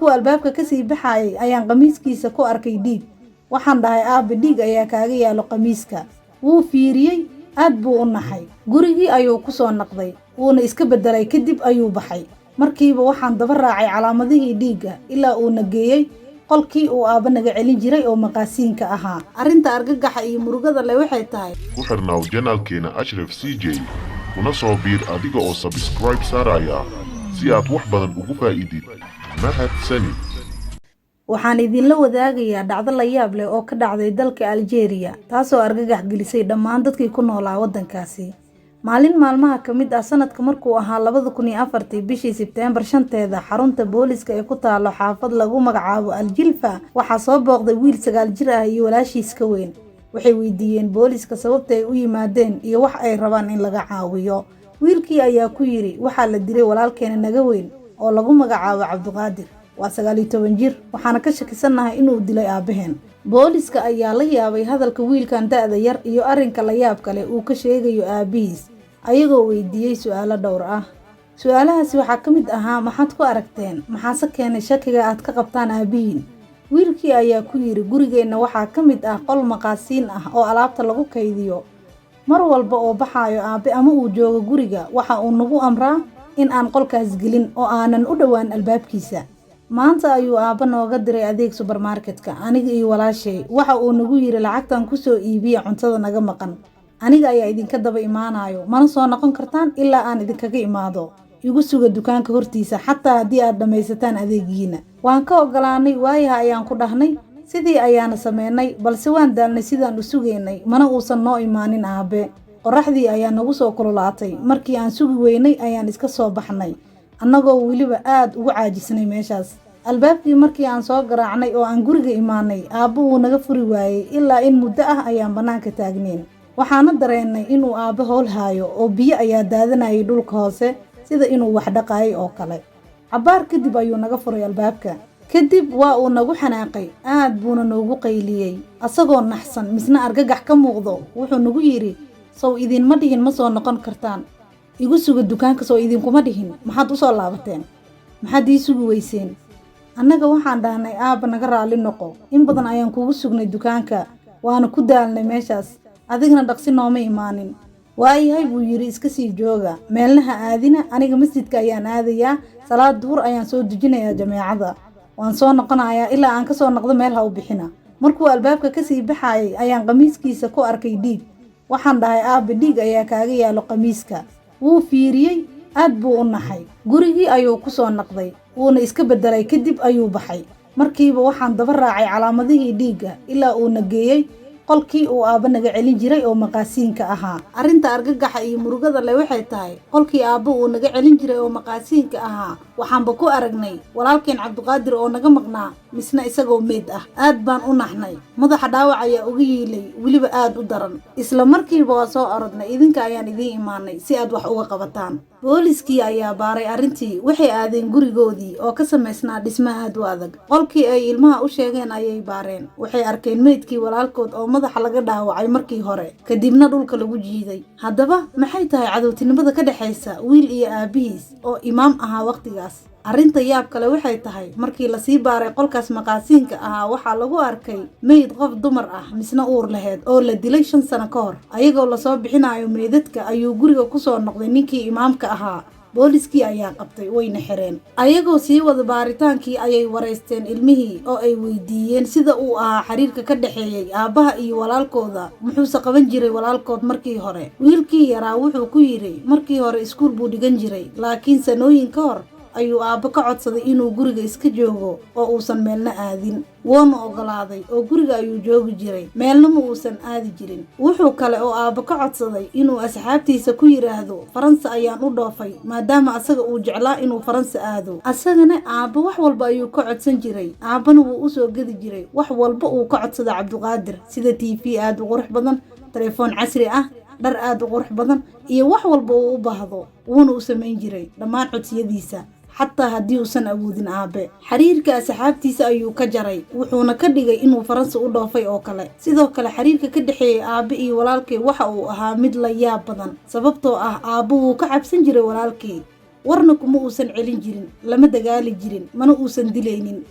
markuu albaabka ka sii baxayay ayaan qamiiskiisa ku arkay dhiig. Waxaan dhahay aabe dhiig ayaa kaaga yaalo qamiiska. Wuu fiiriyey, aad buu u naxay. Gurigii ayuu ku soo noqday, wuuna iska bedelay kadib ayuu baxay. Markiiba waxaan daba raacay calaamadihii dhiigga ilaa uu nageeyay qolkii uu aaba naga celin jiray oo maqaasiinka ahaa. Arrinta argagaxa iyo murugada leh waxay tahay ku xirnaaw janaalkeena Ashraf CJ kuna soo biir adiga oo subscribe saaraya si aad wax badan ugu faa'iidid. Mahadsanid. waxaan idinla wadaagayaa dhacdo la yaab leh oo ka dhacday dalka Algeria taasoo argagax gelisay dhammaan dadkii ku noolaa waddankaasi. maalin maalmaha ka mid ah sanadka markuu ahaa 2004 bishii Sebteembar 5 xarunta booliska ee ku taalo xaafad lagu magacaabo Aljilfa waxaa soo booqday wiil 9 jir ah iyo walaashiis ka weyn. waxay weydiiyeen booliska sababta ay u yimaadeen iyo wax ay rabaan in laga caawiyo. wiilkii ayaa ku yiri waxaa la dilay walaalkeena naga weyn oo lagu magacaabo Cabdiqaadir. waa 19 jir waxaana ka shakisanahay inuu dilay aabaheen. booliska ayaa la yaabay hadalka wiilkan da'da yar iyo arrinka la yaab kale uu ka sheegayo aabihiis ayagoo weydiiyay su'aalo dhowr ah. su'aalahaasi waxaa ka mid ahaa maxaad ku aragteen, maxaase keenay shakiga aad ka qabtaan aabihiin. wiilkii ayaa ku yiri gurigeenna waxaa ka mid ah qol maqaasiin ah oo alaabta lagu kaydiyo. mar walba oo baxaayo aabe ama uu joogo guriga waxa uu nagu amraa in aan qolkaas gelin oo aanan u dhowaan albaabkiisa. maanta ayuu aaba nooga diray adeeg supermarketka aniga iyo walaashay. waxa uu nagu yiri lacagtan ku soo iibiya cuntada naga maqan. aniga ayaa idinka daba imaanayo, mana soo noqon kartaan ilaa aan idinkaga imaado. igu suga dukaanka hortiisa xataa haddii aad dhammaysataan adeegiina. waan ka ogolaanay, waayaha ayaan ku dhahnay. sidii ayaana sameynay, balse waan daalnay sidaan u sugeynay, mana uusan noo imaanin aabe. qoraxdii ayaa nagu soo kululaatay. markii aan sugi weynay ayaan iska soo baxnay annagoo weliba aad ugu caajisnay meeshaas. albaabkii markii aan soo garaacnay oo aan guriga imaanay aabbo wuu naga furi waayey ilaa in muddo ah ayaan bannaanka taagneen. waxaana dareennay inuu aabbe howl haayo oo biyo ayaa daadanayay dhulka hoose sida inuu wax dhaqaayay oo kale. cabbaar kadib ayuu naga furay albaabka. kadib waa uu nagu xanaaqay, aad buuna noogu qayliyey asagoo naxsan misna argagax ka muuqdo. wuxuu nagu yidhi sow idinma dhihin ma soo noqon kartaan. igu suga dukaanka sow idinkuma dhihin, maxaad u soo laabateen, maxaad ii sugi weyseen. annaga waxaan dhahnay aabba naga raalli noqo, in badan ayaan kugu sugnay dukaanka, waana ku daalnay meeshaas, adigna dhaqsi nooma imaanin. waayahay buu yiri iska sii jooga, meelnaha aadina, aniga masjidka ayaan aadayaa, salaad duhur ayaan soo dujinayaa jameecada, waan soo noqonayaa ilaa aan ka soo noqdo meel ha u bixina. markuu albaabka ka sii baxayay ayaan qamiiskiisa ku arkay dhiig. waxaan dhahay aabe dhiig ayaa kaaga yaalo qamiiska. wuu fiiriyey, aad buu u naxay. gurigii ayuu ku soo noqday, wuuna iska bedelay kadib ayuu baxay. markiiba waxaan daba raacay calaamadihii dhiigga ilaa uu nageeyay qolkii uu aaba naga celin jiray oo maqaasiinka ahaa. arrinta argagaxa iyo murugada leh waxay tahay qolkii aaba uu naga celin jiray oo maqaasiinka ahaa waxaanba ku aragnay walaalkeen Cabdiqaadir oo naga maqnaa misna isagoo meed ah. aad baan u naxnay, madaxa dhaawac ayaa uga yiilay weliba aad u daran. isla markiiba waa soo orodnay, idinka ayaan idiin imaanay si aad wax uga qabataan. booliskii ayaa baaray arrintii, waxay aadeen gurigoodii oo ka samaysnaa dhismo aad u adag. qolkii ay ilmaha u sheegeen ayay baareen, waxay arkeen meydkii walaalkood oo madaxa laga dhaawacay markii hore kadibna dhulka lagu jiiday. haddaba maxay tahay cadowtinimada ka dhaxaysa wiil iyo aabihiis oo imaam ahaa waqtigaas? arrinta yaab kale waxay tahay markii la sii baaray qolkaas maqaasiinka ahaa waxaa lagu arkay meyd qof dumar ah misna uur lahayd oo la dilay 5 sano ka hor. ayagoo lasoo bixinayo meydadka ayuu guriga ku soo noqday ninkii imaamka ahaa. booliskii ayaa qabtay, wayna xireen. ayagoo sii wada baaritaankii ayay wareysteen ilmihii oo ay weydiiyeen sida uu ahaa xiriirka ka dhaxeeyay aabaha iyo walaalkooda, muxuuse qaban jiray walaalkood markii hore. wiilkii yaraa wuxuu ku yiri markii hore iskuul buu dhigan jiray, laakiin sanooyin ka hor ayuu aabba ka codsaday inuu guriga iska joogo oo uusan meelna aadin. wuuna ogolaaday oo guriga ayuu joogi jiray, meelna ma uusan aadi jirin. wuxuu kale oo aabba ka codsaday inuu asxaabtiisa ku yiraahdo Faransa ayaan u dhoofay maadaama asaga uu jeclaa inuu Faransa aado. asagana aabba wax walba ayuu ka codsan jiray, aabbana wuu u soo gadi jiray wax walba uu ka codsaday Cabdiqaadir, sida TV aad u qurux badan, telefoon casri ah, dhar aad u qurux badan iyo wax walba uu u baahdo wuuna u samayn jiray dhammaan codsiyadiisa. xataa haddii uusan awoodin aabe. xiriirka asxaabtiisa ayuu ka jaray, wuxuuna ka dhigay inuu Faransa u dhoofay oo kale. sidoo kale xiriirka ka dhaxeeyay aabe iyo walaalkay waxa uu ahaa mid la yaab badan, sababtoo ah aabe wuu ka cabsan jiray walaalkay. warna kuma uusan celin jirin, lama dagaali jirin, mana uusan dilaynin.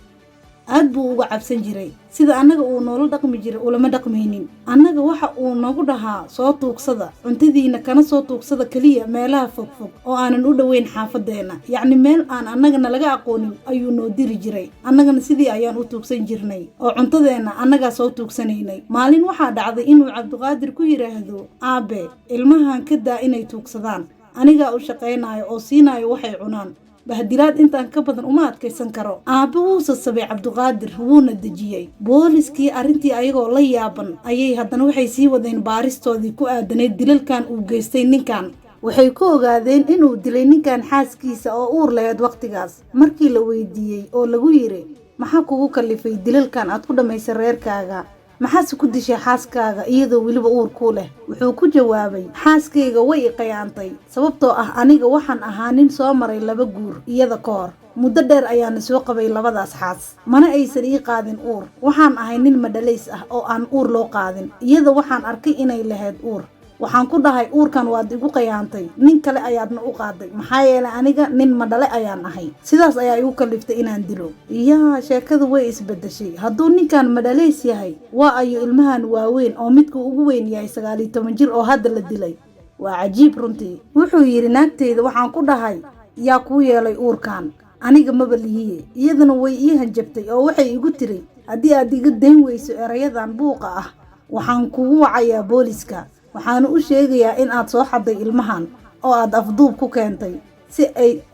aad buu uga cabsan jiray sida annaga uu noola dhaqmi jiray ulama dhaqmaynin. annaga waxa uu nagu dhahaa soo tuugsada cuntadiina kana soo tuugsada kaliya meelaha fogfog oo aanan u dhoweyn xaafadeena, yacni meel aan annagana laga aqoonin ayuu noo diri jiray. annagana sidii ayaan u tuugsan jirnay oo cuntadeena annagaa soo tuugsanaynay. maalin waxaa dhacday inuu Cabdiqaadir ku yiraahdo, aabe ilmahan ka daa inay tuugsadaan, anigaa u shaqaynayo oo siinayo waxay cunaan, bahdilaad intaan ka badan uma adkaysan karo. aabe wuu sasabay Cabdiqaadir wuuna dejiyey. booliskii arrintii ayagoo la yaaban ayay haddana waxay sii wadeen baaristoodii ku aadaneyd dilalkan uu geystay ninkan. waxay ku ogaadeen inuu dilay ninkan xaaskiisa oo uur lahayd waqtigaas. markii la weydiiyey oo lagu yiri, maxaa kugu kalifay dilalkan aad ku dhamaysay reerkaaga, maxaase ku dishay xaaskaaga iyadoo weliba uur ku leh, wuxuu ku jawaabay, xaaskayga way iqayaantay sababtoo ah aniga waxaan ahaa nin soo maray 2 guur iyada ka hor. muddo dheer ayaana soo qabay 2daas xaas, mana aysan ii qaadin uur. waxaan ahay nin madhalays ah oo aan uur loo qaadin. iyada waxaan arkay inay lahayd uur, waxaan ku dhahay uurkan waad igu qayaantay, nin kale ayaadna u qaaday, maxaa yeelay aniga nin madhale ayaan ahay. sidaas ayaa igu kaliftay inaan dilo. sheekadu way isbedeshay. hadduu ninkan madhalays yahay, waa ayo ilmahan waaweyn oo midku ugu weyn yahay 19 jir oo hadda la dilay. waa cajiib runtii. wuxuu yiri naagteyda waxaan ku dhahay, yaa kuu yeelay uurkan, aniga maba lihiye. iyadana way ii hanjabtay oo waxay igu tiri, haddii aad iga dayn weyso erayadan buuqa ah, waxaan kugu wacayaa booliska, waxaana u sheegayaa in aad soo xaday ilmahan oo aad afduub ku keentay.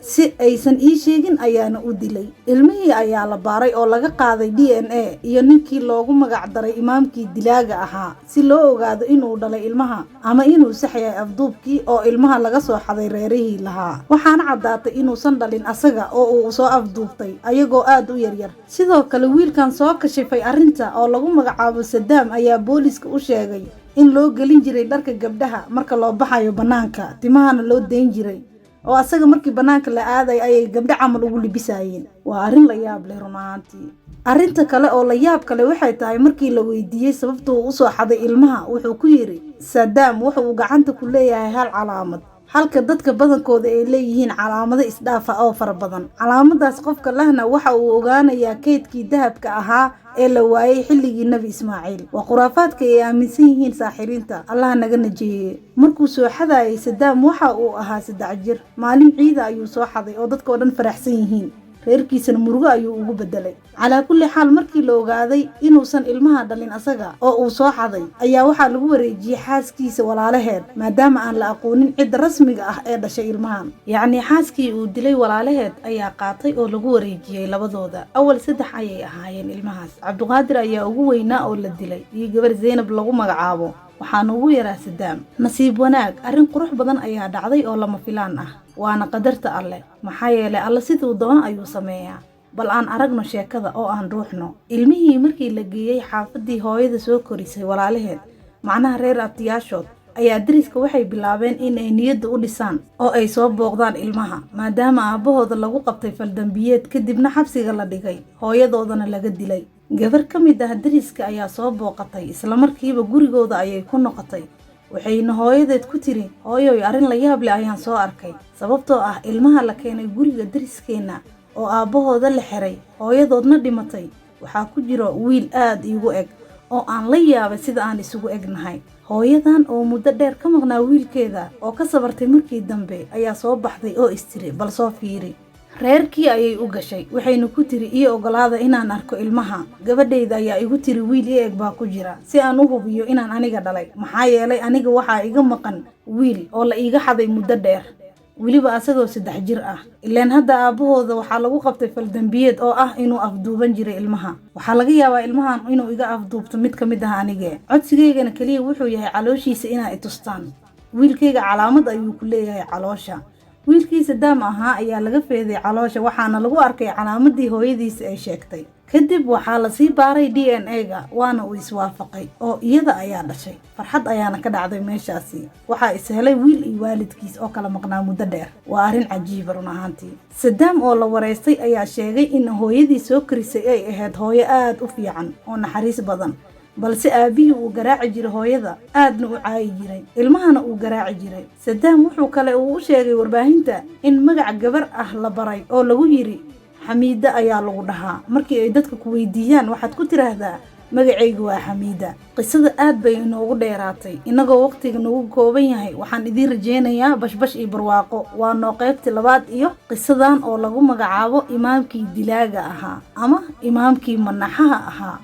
si aysan ii sheegin ayaana u dilay. ilmihii ayaa la baaray oo laga qaaday DNA iyo ninkii loogu magac daray imaamkii dilaaga ahaa si loo ogaado inuu dhalay ilmaha ama inuu sax yahay afduubkii oo ilmaha laga soo xaday reerihii lahaa. waxaana caddaatay inuusan dhalin asaga oo uu soo afduubtay ayagoo aad u yaryar. sidoo kale wiilkan soo kashifay arrinta oo lagu magacaabo Sadaam ayaa booliska u sheegay in loo gelin jiray dharka gabdhaha marka loo baxayo banaanka, timahana loo deyn jiray oo asaga markii banaanka la aaday ayay gabdho camal ugu libisayeen. waa arrin la yaab leh run ahaantii. arrinta kale oo la yaab kale waxay tahay markii la weydiiyey sababta uu u soo xaday ilmaha, wuxuu ku yiri, Sadaam waxa uu gacanta ku leeyahay hal calaamad, halka dadka badankooda ay leeyihiin calaamado isdhaafa oo fara badan. calaamadaas qofka lahna waxa uu ogaanayaa kaydkii dahabka ahaa ee la waayay xilligii Nabi Ismaaciil. waa khuraafaadka ay aaminsan yihiin saaxiriinta, Allah naga najeeye. markuu soo xadayay Sadaam waxa uu ahaa 3 jir. maalin ciida ayuu soo xaday oo dadka oo dhan faraxsan yihiin, reerkiisana murugo ayuu ugu bedelay. calaa kulli xaal markii la ogaaday inuusan ilmaha dhalin asaga oo uu soo xaday ayaa waxaa lagu wareejiyey xaaskiisa walaalaheed, maadaama aan la aqoonin cidda rasmiga ah ee dhashay ilmahan. yacni xaaskii uu dilay walaalaheed ayaa qaatay oo lagu wareejiyey labadooda. awal 3 ayay ahaayeen ilmahaas. Cabdiqaadir ayaa ugu weynaa oo la dilay iyo gabar Zaynab lagu magacaabo, waxaana ugu yaraa Sadaam. nasiib wanaag, arrin qurux badan ayaa dhacday oo lama filaan ah, waana qadarta Alle, maxaa yeelay Alle siduu doono ayuu sameeyaa. bal aan aragno sheekada oo aan ruuxno. ilmihii markii la geeyey xaafadii hooyada soo korisay walaalaheed, macnaha reer abtiyaashood, ayaa dariska waxay bilaabeen inay niyadda u dhisaan oo ay soo booqdaan ilmaha, maadaama aabahooda lagu qabtay faldambiyeed kadibna xabsiga la dhigay, hooyadoodana laga dilay. gabar ka mid ah dariska ayaa soo booqatay, isla markiiba gurigooda ayay ku noqotay. waxayna hooyadeed ku tiri, hooyoy arrin la yaab leh ayaan soo arkay, sababtoo ah ilmaha la keenay guriga dariskeena oo aabahooda la xiray, hooyadoodna dhimatay, waxaa ku jiro wiil aad iigu eg oo aan la yaabay sida aan isugu egnahay. hooyadan oo muddo dheer ka maqnaa wiilkeeda oo ka sabartay markii dambe ayaa soo baxday oo istiri, bal soo fiiri. reerkii ayay u gashay, waxayna ku tiri, ii ogolaada inaan arko ilmaha. gabadhayda ayaa igu tiri, wiil ii eg baa ku jira, si aan u hubiyo inaan aniga dhalay, maxaa yeelay aniga waxaa iga maqan wiil oo la iiga xaday muddo dheer, weliba asagoo 3 jir ah. ileen hadda aabahooda waxaa lagu qabtay faldambiyeed oo ah inuu afduuban jiray ilmaha. waxaa laga yaabaa ilmahan inuu iga afduubto mid ka mid ah anigee. codsigaygana kaliya wuxuu yahay calooshiisa inaa i tustaan. wiilkayga calaamad ayuu ku leeyahay caloosha. wiilkii Sadaam ahaa ayaa laga feeday caloosha, waxaana lagu arkay calaamadii hooyadiisa ay sheegtay. kadib waxaa la sii baaray DNA-ga, waana uu iswaafaqay oo iyada ayaa dhashay. farxad ayaana ka dhacday meeshaasi. waxaa is helay wiil iyo waalidkiis oo kala maqnaa muddo dheer. waa arrin cajiib run ahaantii. Sadaam oo la wareystay ayaa sheegay in hooyadii soo korisay ay ahayd hooyo aad u fiican oo naxariis badan, balse aabihii uu garaaci jiray hooyada aadna u caayi jiray ilmahana uu garaaci jiray. Sadaam wuxuu kale uu u sheegay warbaahinta in magac gabar ah la baray oo lagu yiri Xamiida ayaa lagu dhahaa. Markii ay dadka ku weydiiyaan waxaad ku tiraahdaa magacaygu waa Xamiida. Qisada aad bay inoogu dheeraatay inagoo waqtiga nagu kooban yahay. Waxaan idin rajeynayaa bashbash iyo barwaaqo. Waa noo qaybtii labaad iyo qisadan oo lagu magacaabo imaamkii dilaaga ahaa ama imaamkii manaxaha ahaa.